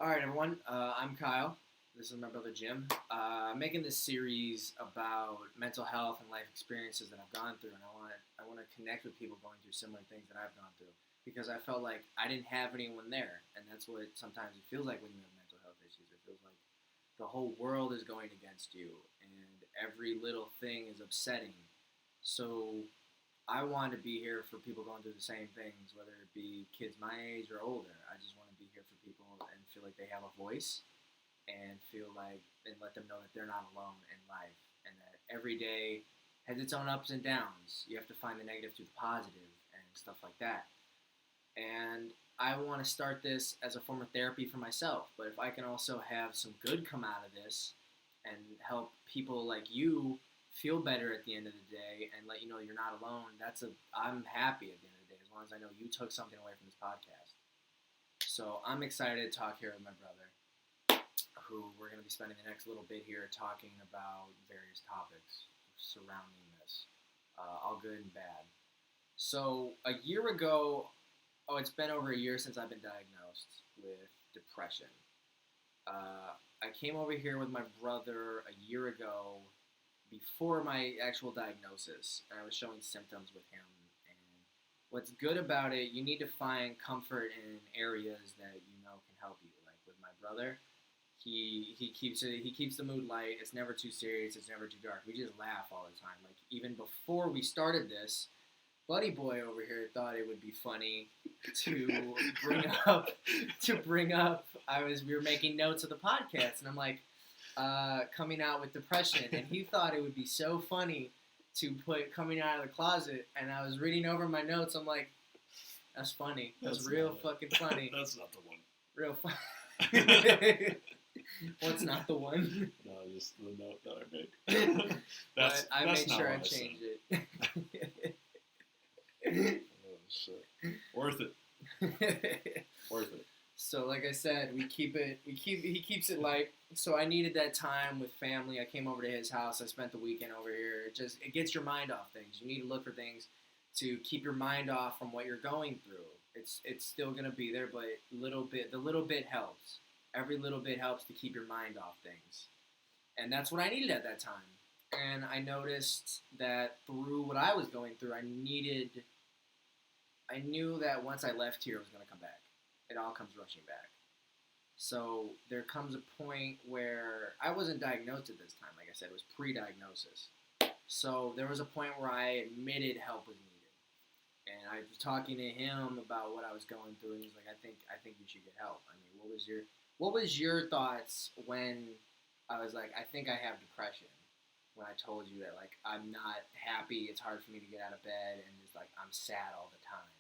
All right, everyone. I'm Kyle. This is my brother Jim. I'm making this series about mental health and life experiences that I've gone through, and I want to connect with people going through similar things that I've gone through because I felt like I didn't have anyone there, and that's what sometimes it feels like when you have mental health issues. It feels like the whole world is going against you, and every little thing is upsetting. So I want to be here for people going through the same things, whether it be kids my age or older. I just want to be here for people and feel like they have a voice and feel like and let them know that they're not alone in life and that every day has its own ups and downs. You have to find the negative through the positive and stuff like that. And I want to start this as a form of therapy for myself, but if I can also have some good come out of this and help people like you feel better at the end of the day and let you know you're not alone, I'm happy at the end of the day as long as I know you took something away from this podcast. So I'm excited to talk here with my brother, who we're going to be spending the next little bit here talking about various topics surrounding this, all good and bad. So a year ago, it's been over a year since I've been diagnosed with depression. I came over here with my brother a year ago before my actual diagnosis, and I was showing symptoms with him. And what's good about it, you need to find comfort in areas that you know can help you. Like with my brother, he keeps the mood light. It's never too serious. It's never too dark. We just laugh all the time. Like even before we started this, Buddy Boy over here thought it would be funny to bring up. We were making notes of the podcast, and I'm like, coming out with depression, and he thought it would be so funny to put coming out of the closet. And I was reading over my notes. I'm like, that's funny. That's real fucking funny. That's not the one. Real funny. What's not the one? No, just the note that I made. But I made sure I changed it. Oh shit! Worth it. Worth it. So, like I said, he keeps it light. So I needed that time with family. I came over to his house. I spent the weekend over here. It gets your mind off things. You need to look for things to keep your mind off from what you're going through. It's still gonna be there, but the little bit helps. Every little bit helps to keep your mind off things, and that's what I needed at that time. And I noticed that through what I was going through, I knew that once I left here, it was gonna come back. It all comes rushing back. So there comes a point where I wasn't diagnosed at this time. Like I said, it was pre-diagnosis. So there was a point where I admitted help was needed. And I was talking to him about what I was going through, and he's like, I think you should get help. I mean, what was your thoughts when I was like, I think I have depression? When I told you that, like, I'm not happy, it's hard for me to get out of bed, and it's like I'm sad all the time.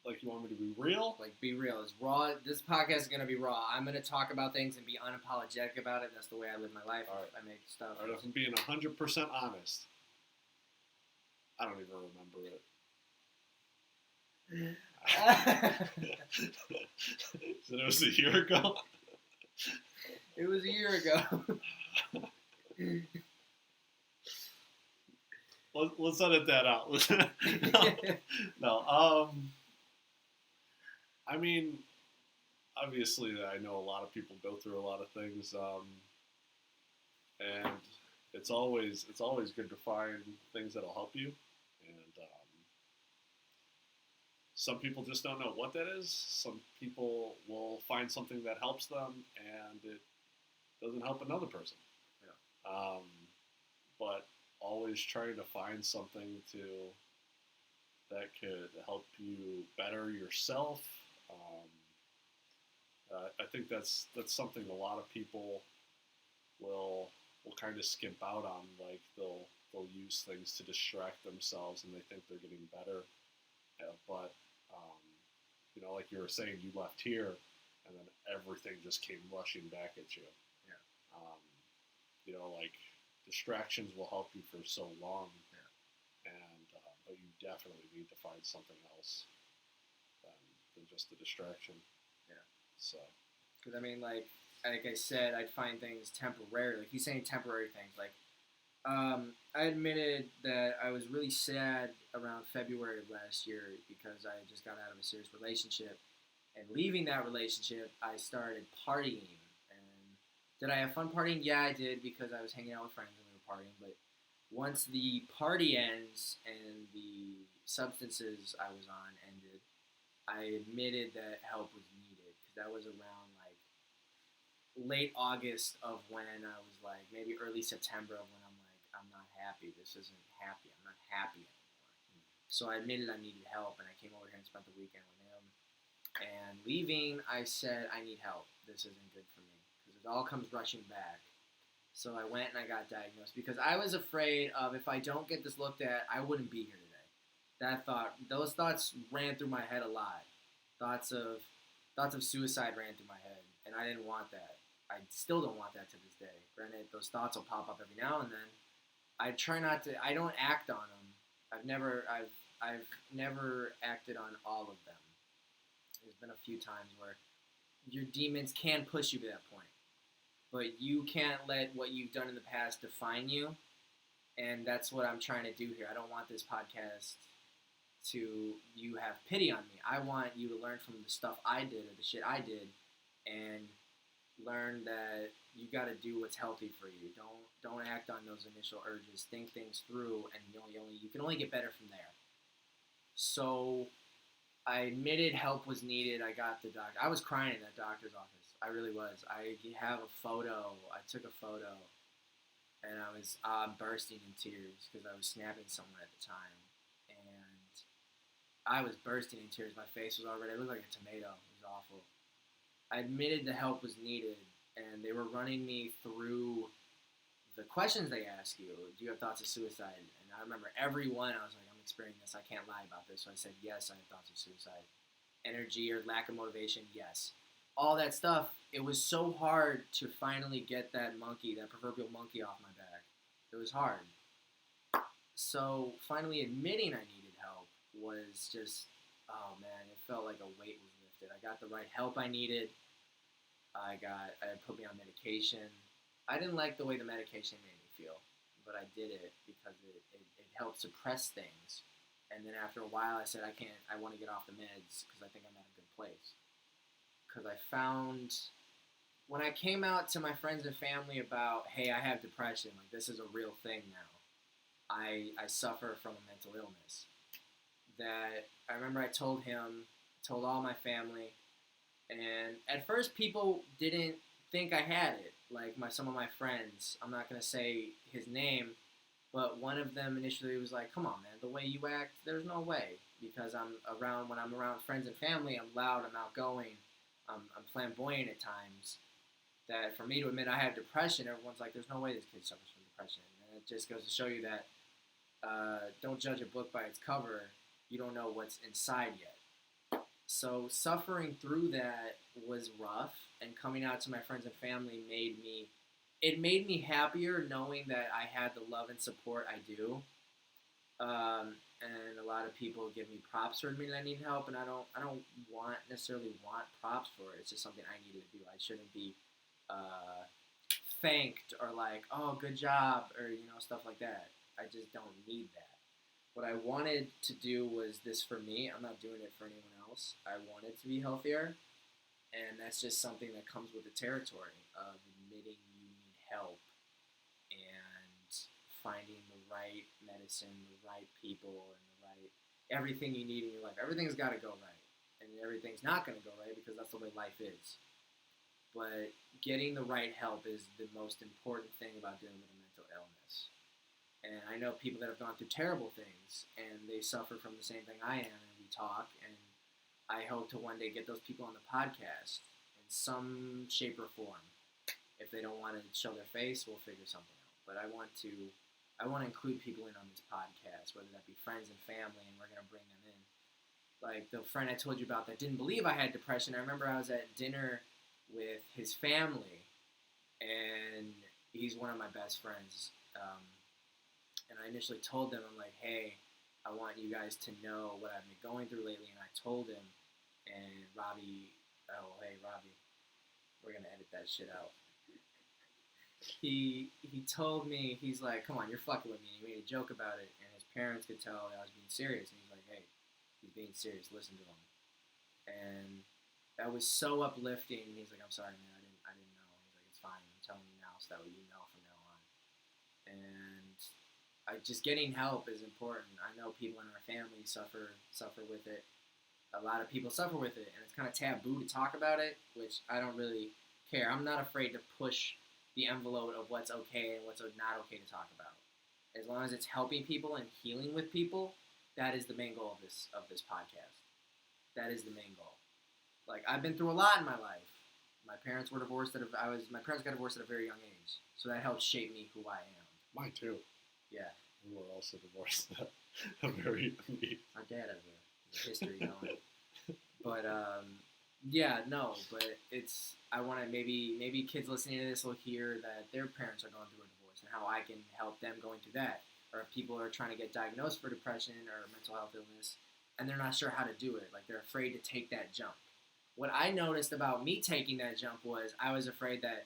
Like you want me to be real? Like, be real. It's raw. This podcast is going to be raw. I'm going to talk about things and be unapologetic about it. That's the way I live my life. All right. I make stuff. All right, if I'm being 100% honest, I don't even remember it. So it was a year ago? It was a year ago. Let's edit that out. No. I mean, obviously, I know a lot of people go through a lot of things, and it's always good to find things that'll help you. And some people just don't know what that is. Some people will find something that helps them, and it doesn't help another person. Yeah. But always trying to find something that could help you better yourself. I think that's something a lot of people will kind of skimp out on. Like they'll use things to distract themselves, and they think they're getting better. But like you were saying, you left here, and then everything just came rushing back at you. Yeah. Like distractions will help you for so long. Yeah. And but you definitely need to find something else than just a distraction. Yeah. So. Because I mean, like I said, I'd find things temporary. Like he's saying temporary things. Like I admitted that I was really sad around February of last year because I had just got out of a serious relationship. And leaving that relationship, I started partying. And did I have fun partying? Yeah, I did because I was hanging out with friends and we were partying. But once the party ends and the substances I was on ended, I admitted that help was needed because that was around like late August of when I was like maybe early September of when I'm like I'm not happy. This isn't happy. I'm not happy anymore. So I admitted I needed help, and I came over here and spent the weekend with him. And leaving, I said I need help. This isn't good for me because it all comes rushing back. So I went and I got diagnosed because I was afraid of if I don't get this looked at, I wouldn't be here today. Those thoughts ran through my head a lot. Thoughts of, thoughts of suicide ran through my head, and I didn't want that. I still don't want that to this day. Granted, those thoughts will pop up every now and then. I try not to. I don't act on them. I've never acted on all of them. There's been a few times where your demons can push you to that point, but you can't let what you've done in the past define you. And that's what I'm trying to do here. I don't want this podcast to you have pity on me. I want you to learn from the stuff I did or the shit I did, and learn that you got to do what's healthy for you. Don't act on those initial urges. Think things through, and you can only get better from there. So I admitted help was needed. I got the doctor. I was crying in that doctor's office. I really was. I have a photo. I took a photo, and I was bursting in tears because I was snapping someone at the time, and I was bursting in tears. My face was already. It looked like a tomato. It was awful. I admitted the help was needed, and they were running me through the questions they ask you. Do you have thoughts of suicide? And I remember every one. I was like, I'm experiencing this. I can't lie about this. So I said, yes, I have thoughts of suicide. Energy or lack of motivation, yes. All that stuff. It was so hard to finally get that monkey, that proverbial monkey, off my back. It was hard. So finally admitting I needed help was just, oh man, it felt like a weight was lifted. I got the right help I needed. I put me on medication. I didn't like the way the medication made me feel, but I did it because it helped suppress things. And then after a while, I said, I want to get off the meds because I think I'm at a good place. Because I found, when I came out to my friends and family about, hey, I have depression, like this is a real thing now. I suffer from a mental illness. That I remember I told him, told all my family, and at first people didn't think I had it. Like some of my friends, I'm not gonna say his name, but one of them initially was like, "Come on, man, the way you act, there's no way." Because when I'm around friends and family, I'm loud, I'm outgoing, I'm flamboyant at times. That for me to admit I have depression, everyone's like, "There's no way this kid suffers from depression." And it just goes to show you that don't judge a book by its cover. You don't know what's inside yet. So suffering through that was rough, and coming out to my friends and family made me happier knowing that I had the love and support I do. And a lot of people give me props for admitting I need help, and I don't necessarily want props for it. It's just something I needed to do. I shouldn't be thanked or like, oh, good job, or stuff like that. I just don't need that. What I wanted to do was this for me. I'm not doing it for anyone else. I wanted to be healthier, and that's just something that comes with the territory of admitting you need help and finding the right medicine, the right people, and the right everything you need in your life. Everything's got to go right, and everything's not going to go right because that's the way life is. But getting the right help is the most important thing about dealing with a mental illness. And I know people that have gone through terrible things, and they suffer from the same thing I am, and we talk, and I hope to one day get those people on the podcast in some shape or form. If they don't want to show their face, we'll figure something out. But I want to include people in on this podcast, whether that be friends and family, and we're going to bring them in. Like the friend I told you about that didn't believe I had depression. I remember I was at dinner with his family, and he's one of my best friends. And I initially told them, I'm like, hey, I want you guys to know what I've been going through lately. And I told him, and Robbie, oh, hey, Robbie, we're going to edit that shit out. he told me, he's like, come on, you're fucking with me. And he made a joke about it, and his parents could tell that I was being serious. And he's like, hey, he's being serious. Listen to him. And that was so uplifting. He's like, I'm sorry, man. I didn't know. He's like, it's fine. I'm telling you now, so that way you know from now on. And just getting help is important. I know people in our family suffer with it. A lot of people suffer with it, and it's kind of taboo to talk about it, which I don't really care. I'm not afraid to push the envelope of what's okay and what's not okay to talk about. As long as it's helping people and healing with people, that is the main goal of this podcast. That is the main goal. Like, I've been through a lot in my life. My parents were divorced my parents got divorced at a very young age, so that helped shape me who I am. Mine too. Yeah. We were also divorced at a very young age. Our dad has a history going. But yeah, no, but I want to maybe kids listening to this will hear that their parents are going through a divorce and how I can help them going through that. Or if people are trying to get diagnosed for depression or mental health illness and they're not sure how to do it, like they're afraid to take that jump. What I noticed about me taking that jump was I was afraid that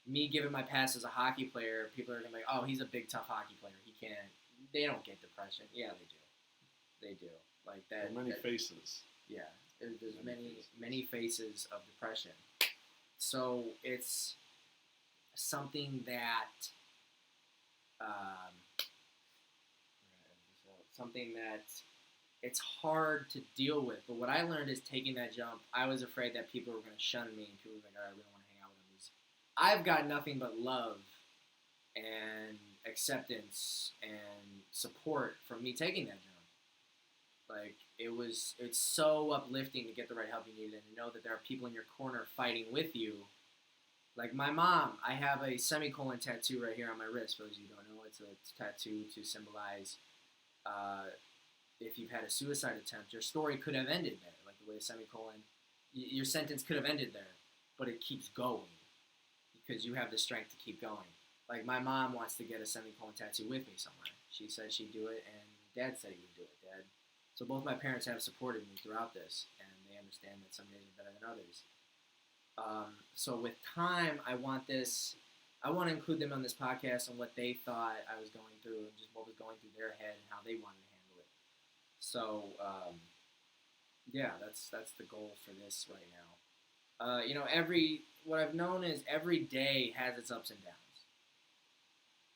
me giving my past as a hockey player, people are going to be like, oh, he's a big, tough hockey player. They don't get depression. Yeah, they do. They do. Like that. There are many faces. Yeah. There's many faces of depression. So it's something that it's hard to deal with. But what I learned is taking that jump, I was afraid that people were going to shun me and people were like, all right, we don't want to hang out with him. I've got nothing but love and acceptance and support from me taking that jump. Like, it's so uplifting to get the right help you need and to know that there are people in your corner fighting with you. Like my mom, I have a semicolon tattoo right here on my wrist. For those of you who don't know, it's a tattoo to symbolize if you've had a suicide attempt, your story could have ended there. Like the way a semicolon, your sentence could have ended there, but it keeps going because you have the strength to keep going. Like my mom wants to get a semicolon tattoo with me somewhere. She said she'd do it, and Dad said he would do it. Dad. So both my parents have supported me throughout this, and they understand that some days are better than others. So with time, I want to include them on this podcast and what they thought I was going through and just what was going through their head and how they wanted to handle it. So, yeah, that's the goal for this right now. What I've known is every day has its ups and downs.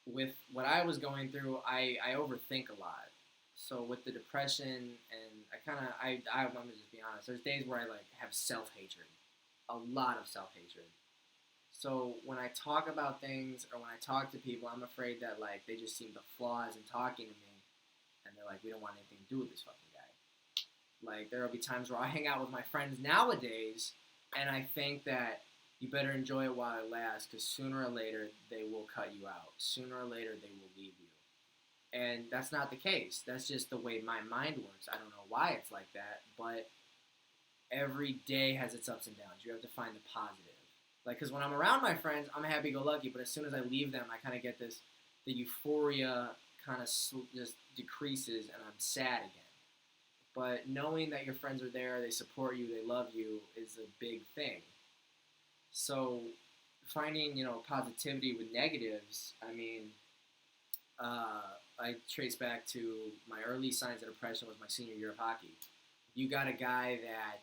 With what I was going through, I overthink a lot. So with the depression, and I'm gonna just be honest, there's days where I have self-hatred. A lot of self-hatred. So when I talk about things or when I talk to people, I'm afraid that they just see the flaws in talking to me, and they're like, we don't want anything to do with this fucking guy. Like there'll be times where I hang out with my friends nowadays, and I think that you better enjoy it while it lasts, because sooner or later they will cut you out. Sooner or later they will leave you. And that's not the case. That's just the way my mind works. I don't know why it's like that, but every day has its ups and downs. You have to find the positive. Because when I'm around my friends, I'm happy-go-lucky, but as soon as I leave them, I kind of get the euphoria kind of just decreases, and I'm sad again. But knowing that your friends are there, they support you, they love you, is a big thing. So finding, positivity with negatives, I trace back to my early signs of depression was my senior year of hockey. You got a guy that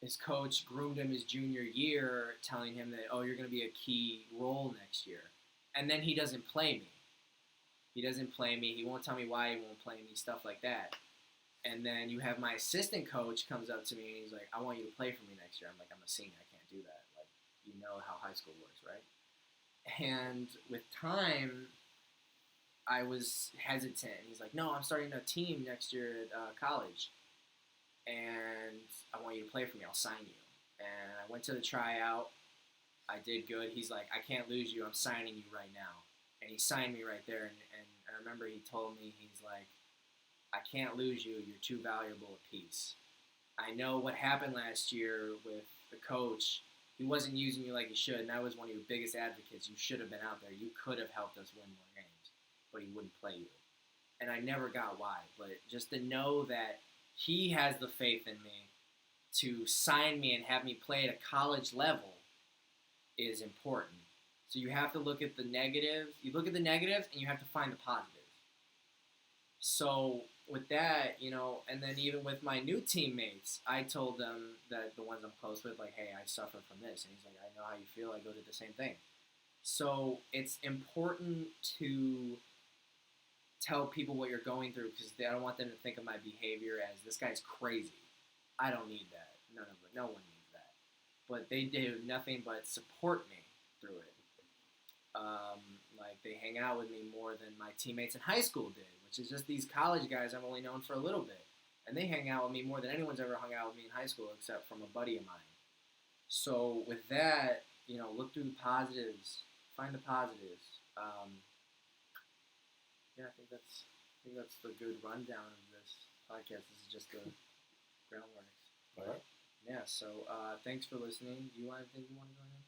his coach groomed him his junior year, telling him that, oh, you're going to be a key role next year. And then he doesn't play me. He doesn't play me. He won't tell me why he won't play me, stuff like that. And then you have my assistant coach comes up to me and he's like, I want you to play for me next year. I'm like, I'm a senior. I can't do that. You know how high school works, right? And with time, I was hesitant. He's like, no, I'm starting a team next year at college. And I want you to play for me. I'll sign you. And I went to the tryout. I did good. He's like, I can't lose you. I'm signing you right now. And he signed me right there. And I remember he told me, he's like, I can't lose you. You're too valuable a piece. I know what happened last year with the coach. He wasn't using you like he should, and I was one of your biggest advocates. You should have been out there. You could have helped us win more games, but he wouldn't play you. And I never got why, but just to know that he has the faith in me to sign me and have me play at a college level is important. So you have to look at the negatives. You look at the negatives, and you have to find the positives. So with that, and then even with my new teammates, I told them that the ones I'm close with, like, hey, I suffer from this, and he's like, I know how you feel. I go through the same thing. So it's important to tell people what you're going through because I don't want them to think of my behavior as this guy's crazy. I don't need that. No one needs that. But they do nothing but support me through it. Like they hang out with me more than my teammates in high school did, which is just these college guys I've only known for a little bit. And they hang out with me more than anyone's ever hung out with me in high school except from a buddy of mine. So with that, look through the positives, find the positives. Yeah, I think that's the good rundown of this podcast. This is just the groundwork. All right. Yeah. So thanks for listening. Do you have anything you want to go ahead?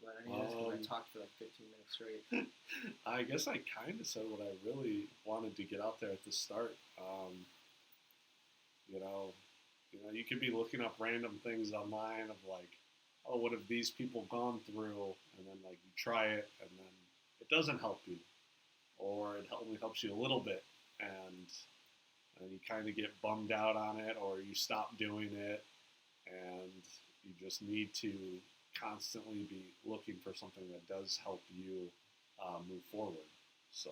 But I talked for like 15 minutes straight. I guess I kind of said what I really wanted to get out there at the start. You could be looking up random things online of like, oh, what have these people gone through? And then like you try it, and then it doesn't help you, or it only helps you a little bit, and you kind of get bummed out on it, or you stop doing it, and you just need to constantly be looking for something that does help you move forward. So,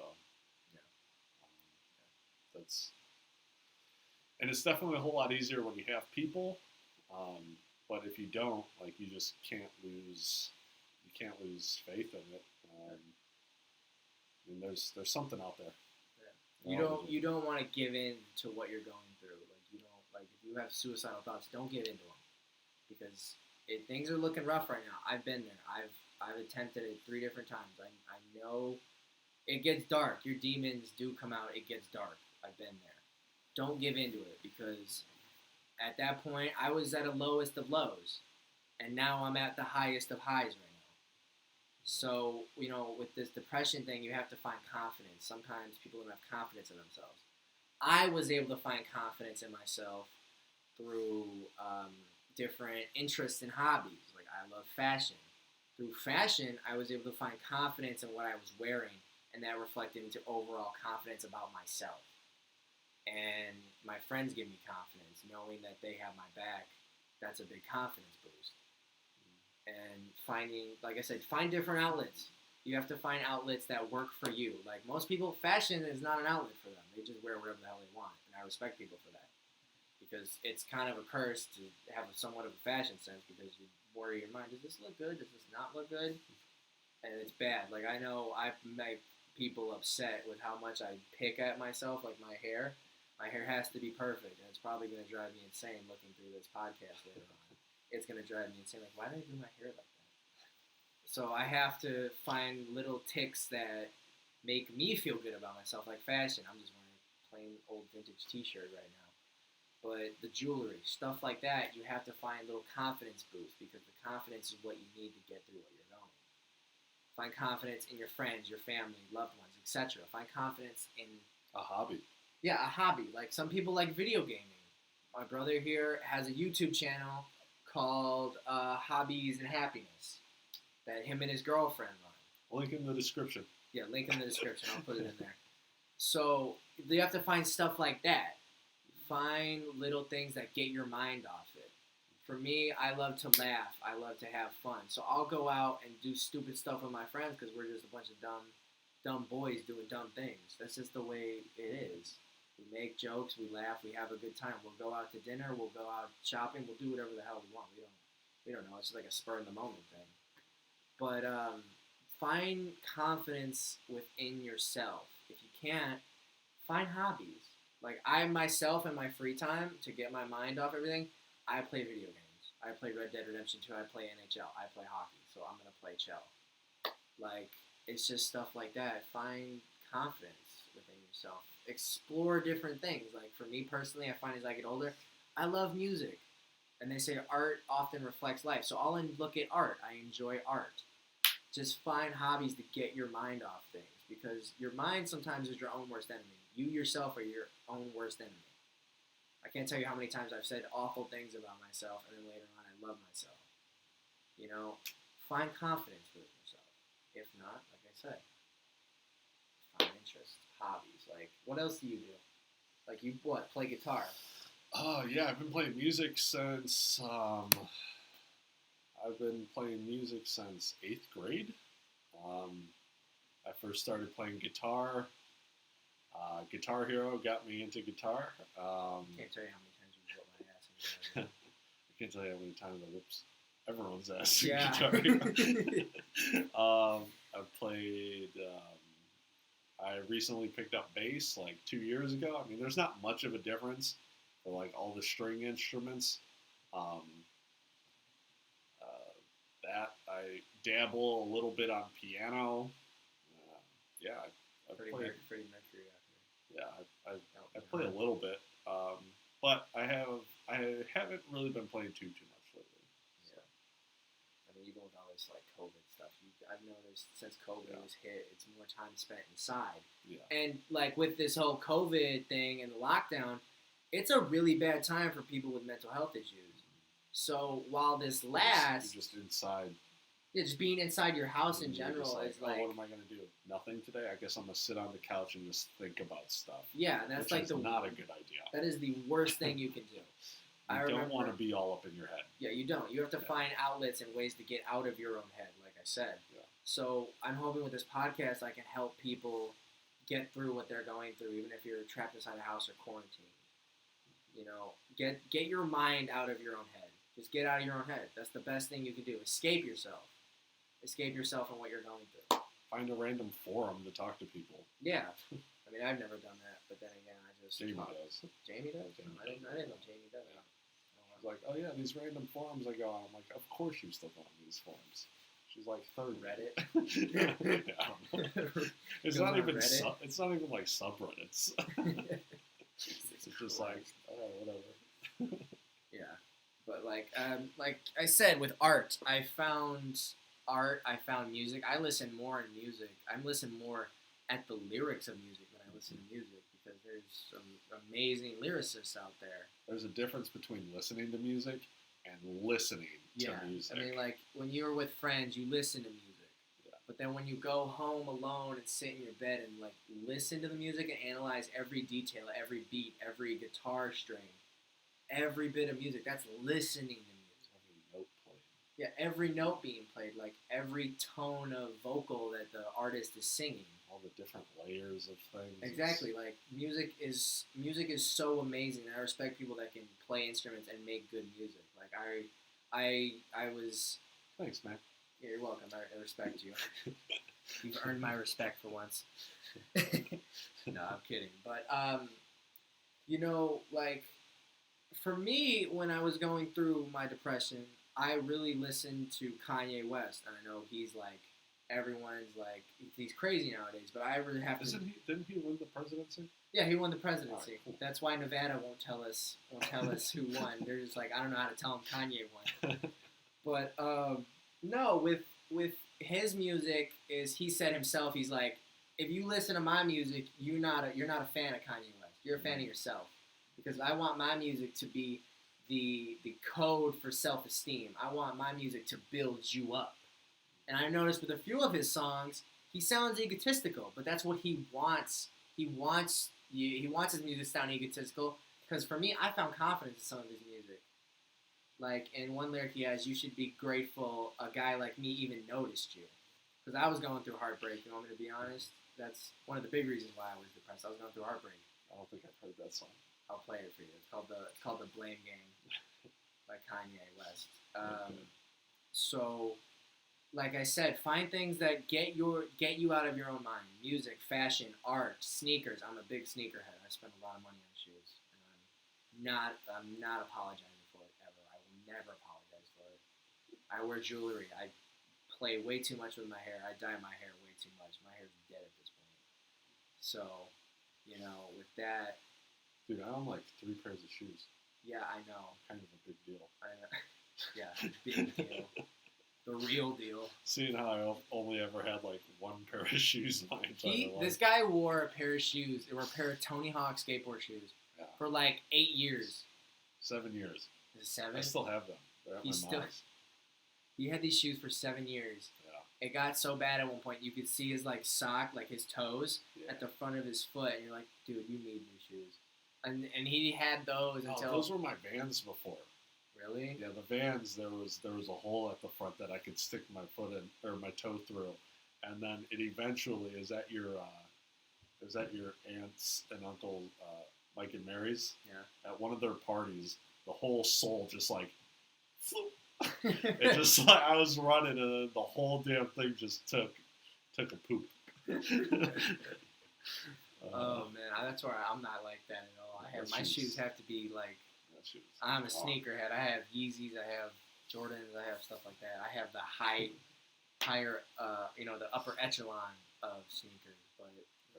and it's definitely a whole lot easier when you have people. But if you don't, like, you just can't lose faith in it. I mean, there's something out there. Yeah. You don't want to give in to what you're going through. Like if you have suicidal thoughts, don't give in to them because things are looking rough right now. I've been there. I've attempted it 3 different times. I know it gets dark. Your demons do come out. It gets dark. I've been there. Don't give into it because at that point I was at a lowest of lows, and now I'm at the highest of highs right now. So with this depression thing, you have to find confidence. Sometimes people don't have confidence in themselves. I was able to find confidence in myself through different interests and hobbies. Like I love fashion. Through fashion, I was able to find confidence in what I was wearing, and that reflected into overall confidence about myself. And my friends give me confidence, knowing that they have my back. That's a big confidence boost. And finding, like I said, find different outlets. You have to find outlets that work for you. Like most people, fashion is not an outlet for them. They just wear whatever the hell they want, and I respect people for that. Because it's kind of a curse to have somewhat of a fashion sense because you worry your mind, does this look good? Does this not look good? And it's bad. Like I know I've made people upset with how much I pick at myself, like my hair. My hair has to be perfect, and it's probably going to drive me insane looking through this podcast later on. It's going to drive me insane. Like, why did I do my hair like that? So I have to find little ticks that make me feel good about myself, like fashion. I'm just wearing a plain old vintage t-shirt right now. But the jewelry, stuff like that, you have to find little confidence boosts because the confidence is what you need to get through what you're going. Find confidence in your friends, your family, loved ones, etc. Find confidence in a hobby. Yeah, a hobby. Like some people like video gaming. My brother here has a YouTube channel called Hobbies and Happiness that him and his girlfriend run. Link in the description. Yeah, link in the description. I'll put it in there. So you have to find stuff like that. Find little things that get your mind off it. For me, I love to laugh. I love to have fun. So I'll go out and do stupid stuff with my friends because we're just a bunch of dumb boys doing dumb things. That's just the way it is. We make jokes, we laugh, we have a good time. We'll go out to dinner, we'll go out shopping, we'll do whatever the hell we want. We don't know. It's just like a spur in the moment thing. But find confidence within yourself. If you can't, find hobbies. Like I myself in my free time to get my mind off everything, I play video games. I play Red Dead Redemption 2. I play NHL. I play hockey. So I'm gonna play Chell. Like it's just stuff like that. Find confidence within yourself. Explore different things. Like for me personally, I find as I get older, I love music. And they say art often reflects life. So I'll look at art. I enjoy art. Just find hobbies to get your mind off things. Because your mind sometimes is your own worst enemy. You yourself are your own worst enemy. I can't tell you how many times I've said awful things about myself and then later on I love myself. Find confidence with yourself. If not, like I said, find interests, hobbies. Like, what else do you do? Like, you what? Play guitar? Oh yeah, I've been playing music since eighth grade. I first started playing guitar. Guitar Hero got me into guitar. Can't tell you how many times you whooped my ass. I can't tell you how many times I whoops everyone's ass in Yeah. Guitar Hero. I played. I recently picked up bass like 2 years ago. I mean, there's not much of a difference for like all the string instruments. That I dabble a little bit on piano. Yeah, I Freddie play. Mercury out here. Yeah, I play a little bit, but I haven't really been playing too much lately. Yeah. I mean, even with all this like COVID stuff, I've noticed since COVID was hit, it's more time spent inside. Yeah. And like with this whole COVID thing and the lockdown, it's a really bad time for people with mental health issues. So while this lasts, You're just inside. yeah, just being inside your house in You're general just is like, what am I gonna do? Nothing today. I guess I'm gonna sit on the couch and just think about stuff. yeah, and that's which like is the not a good idea. that is the worst thing you can do. You don't want to be all up in your head. Yeah, you don't. You have to find outlets and ways to get out of your own head, like I said. Yeah. So I'm hoping with this podcast I can help people get through what they're going through, even if you're trapped inside a house or quarantined. You know, get your mind out of your own head. Just get out of your own head. That's the best thing you can do. Escape yourself. Escape yourself from what you're going through. Find a random forum to talk to people. Yeah. I mean, I've never done that, but then again, I just Jamie talk. does. Jamie does? I didn't know Jamie does. Yeah. She's like, oh yeah, these random forums I go on. I'm like, of course you still go on these forums. She's like, third Reddit. Yeah, I don't know. It's Goes not on even. Reddit? It's not even like subreddits. It's just like, oh, whatever. Yeah, but like I said, with art, I found music. I listen more in music. I listen more at the lyrics of music than I listen to music because there's some amazing lyricists out there. There's a difference between listening to music and listening to music. I mean, like when you're with friends, you listen to music. Yeah. But then when you go home alone and sit in your bed and like listen to the music and analyze every detail, every beat, every guitar string, every bit of music, that's listening to music. Every note played. Yeah, every note being played, like every tone of vocal that the artist is singing. All the different layers of things. Exactly, like music is so amazing. I respect people that can play instruments and make good music. Like I was. Thanks, man. Yeah, you're welcome. I respect you. You've earned my respect for once. No, I'm kidding. But you know, like for me, when I was going through my depression, I really listened to Kanye West. And I know he's like, everyone's like, he's crazy nowadays, but I really have to. Didn't he win the presidency? Yeah, he won the presidency. Right, cool. That's why Nevada won't tell us who won. They're just like, I don't know how to tell him Kanye won. But no, with his music, is he said himself, he's like, if you listen to my music, you're not a fan of Kanye West. You're a fan of yourself, because I want my music to be the code for self-esteem. I want my music to build you up. And I noticed with a few of his songs, he sounds egotistical, but that's what he wants. He wants his music to sound egotistical, because for me, I found confidence in some of his music. Like, in one lyric he has, you should be grateful a guy like me even noticed you. Because I was going through heartbreak, you want me to be honest? That's one of the big reasons why I was depressed. I was going through heartbreak. I don't think I've heard that song. I'll play it for you. It's called the Blame Game by Kanye West. So, like I said, find things that get you out of your own mind. Music, fashion, art, sneakers. I'm a big sneakerhead. I spend a lot of money on shoes, and I'm not apologizing for it ever. I will never apologize for it. I wear jewelry. I play way too much with my hair. I dye my hair way too much. My hair's dead at this point. So, you know, with that. Dude, I own like 3 pairs of shoes. Yeah, I know. Kind of a big deal. Yeah, big deal. The real deal. Seeing how I only ever had like 1 pair of shoes in my entire life. This guy wore a pair of shoes. They were a pair of Tony Hawk skateboard shoes for like 8 years. 7 years. Is it 7? I still have them. They're at my mom's. He had these shoes for 7 years. Yeah. It got so bad at one point you could see his like sock, like his toes, Yeah. at the front of his foot, and you're like, dude, you need new shoes. And he had those Oh, until those were my Vans before. really. Yeah, the Vans. There was a hole at the front that I could stick my foot in or my toe through, and then it eventually is at your aunts and uncle Mike and Mary's. Yeah. At one of their parties, the whole sole just like floop. It just like I was running and the whole damn thing just took a poop. Oh man, that's where I'm not like that at all. My shoes have to be like. I'm a sneakerhead. I have Yeezys. I have Jordans. I have stuff like that. I have the higher, the upper echelon of sneakers. But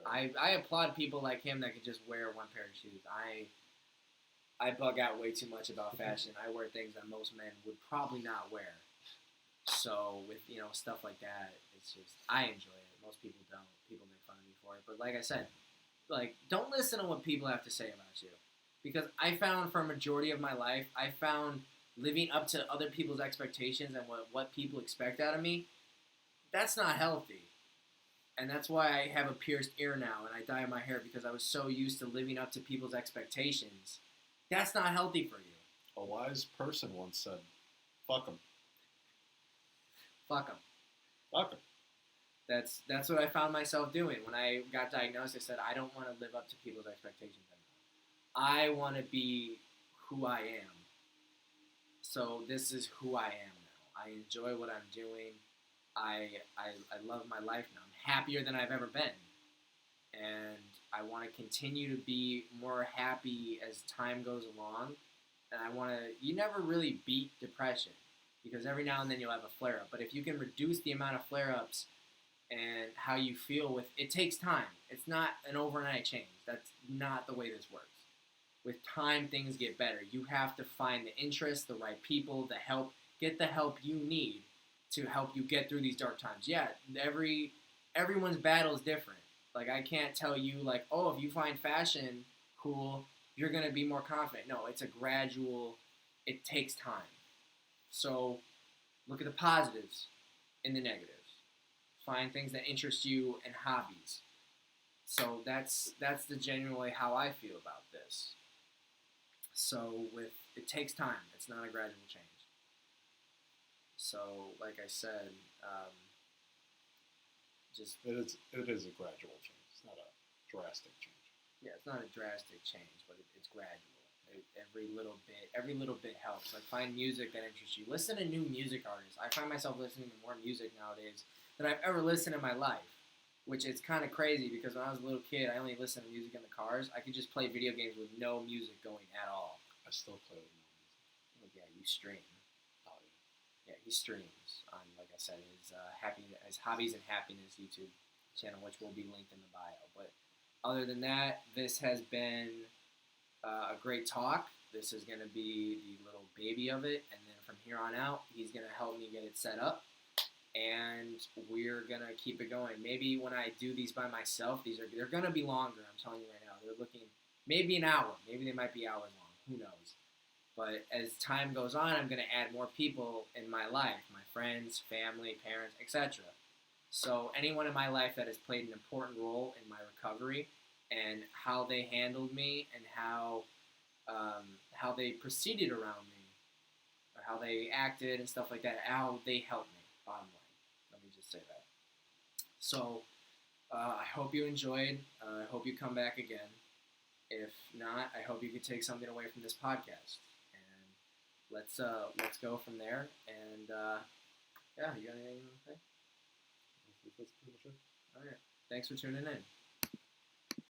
I applaud people like him that can just wear one pair of shoes. I bug out way too much about fashion. I wear things that most men would probably not wear. So with stuff like that, it's just I enjoy it. Most people don't. People make fun of me for it. But like I said, don't listen to what people have to say about you. Because I found for a majority of my life, I found living up to other people's expectations and what people expect out of me, that's not healthy. And that's why I have a pierced ear now and I dye my hair because I was so used to living up to people's expectations. That's not healthy for you. A wise person once said, "Fuck them." Fuck them. Fuck them. That's what I found myself doing. When I got diagnosed, I said, I don't want to live up to people's expectations anymore. I want to be who I am. So this is who I am now. I enjoy what I'm doing. I love my life now. I'm happier than I've ever been. And I want to continue to be more happy as time goes along. And I want to, you never really beat depression because every now and then you'll have a flare-up. But if you can reduce the amount of flare-ups and how you feel with, it takes time. It's not an overnight change. That's not the way this works. With time, things get better. You have to find the interest, the right people, the help. Get the help you need to help you get through these dark times. Yeah, everyone's battle is different. Like, I can't tell you, like, oh, if you find fashion cool, you're going to be more confident. No, it's a gradual, it takes time. So look at the positives in the negatives. Find things that interest you and hobbies. So that's the genuine way how I feel about this. So it takes time. It's not a gradual change. So like I said, it is a gradual change. It's not a drastic change. Yeah, it's not a drastic change, but it's gradual. Every little bit helps. Like find music that interests you. Listen to new music artists. I find myself listening to more music nowadays than I've ever listened in my life. Which is kind of crazy because when I was a little kid, I only listened to music in the cars. I could just play video games with no music going at all. I still play with no music. Well, yeah, you stream. Oh, yeah. Yeah, he streams on, like I said, his Hobbies and Happiness YouTube channel, which will be linked in the bio. But other than that, this has been a great talk. This is going to be the little baby of it. And then from here on out, he's going to help me get it set up. And we're gonna keep it going. Maybe when I do these by myself, they're gonna be longer. I'm telling you right now. They're looking maybe an hour. Maybe they might be hours long. Who knows? But as time goes on, I'm gonna add more people in my life, my friends, family, parents, etc. So anyone in my life that has played an important role in my recovery and how they handled me and how they proceeded around me or how they acted and stuff like that, how they helped me. Bottom line. Let me just say that. So, I hope you enjoyed. I hope you come back again. If not, I hope you could take something away from this podcast. And let's go from there. And yeah, you got anything to say? That's pretty much it. All right. Thanks for tuning in.